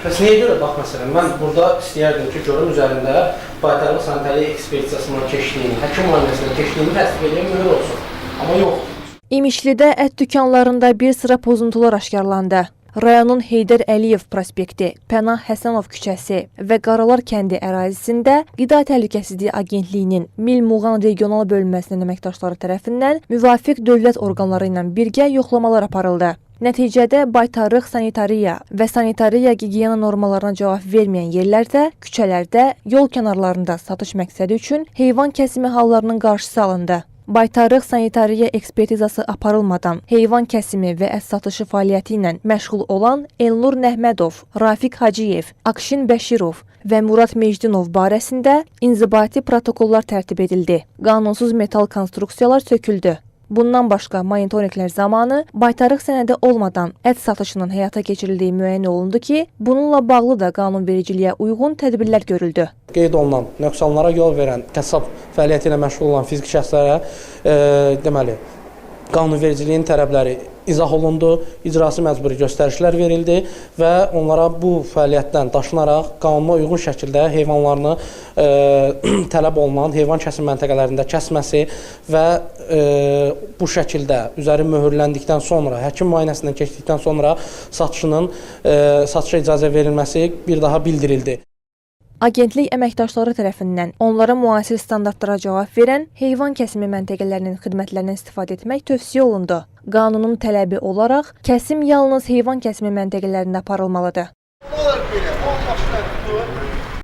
Bəs niyə görə bax məsələn, mən burada istəyərdim ki, görüm üzərində baytarlıq sanitariya ekspertizasından keçdiyini, həkim müayinəsindən keçdiyini təsdiq edən mühür olsun. Amma yox. İmişlidə ət dükanlarında bir sıra pozuntular aşkarlandı. Rayonun Heydər Əliyev prospekti, Pənah Həsənov küçəsi və Qaralar kəndi ərazisində Qida Təhlükəsizliyi Agentliyinin Milmuğan regional bölməsinin əməkdaşları tərəfindən müvafiq dövlət orqanları ilə birgə yoxlamalar aparıldı. Nəticədə baytarlıq sanitariya və sanitariya gigiyena normalarına cavab verməyən yerlərdə, küçələrdə, yol kənarlarında satış məqsədi üçün heyvan kəsimi hallarının qarşısı alındı. Baytarlıq sanitariya ekspertizası aparılmadan heyvan kəsimi və ət satışı fəaliyyəti ilə məşğul olan Elnur Nəhmədov, Rafiq Hacıyev, Akşin Bəşirov və Murad Mecdinov barəsində inzibati protokollar tərtib edildi. Qanunsuz metal konstruksiyalar söküldü. Bundan başqa monitorinqlər zamanı baytarlıq sənədi olmadan ət satışının həyata keçirildiyi müəyyən olundu ki, bununla bağlı da qanunvericiliyə uyğun tədbirlər görüldü. Qeyd olunan nöqsanlara yol verən qəssab fəaliyyəti ilə məşğul olan fiziki şəxslərə deməli, qanunvericiliyin tələbləri izah olundu, icrası məcburi göstərişlər verildi və onlara bu fəaliyyətdən daşınaraq qanuna uyğun şəkildə heyvanlarını tələb olunan heyvan kəsim məntəqələrində kəsməsi və bu şəkildə üzəri möhürləndikdən sonra, həkim müayinəsindən keçdikdən sonra satışa icazə verilməsi bir daha bildirildi. Agentlik əməkdaşları tərəfindən onlara müasir standartlara cavab verən heyvan kəsimi məntəqələrinin xidmətlərindən istifadə etmək tövsiyə olundu. Qanunun tələbi olaraq kəsim yalnız heyvan kəsimi məntəqələrində aparılmalıdır.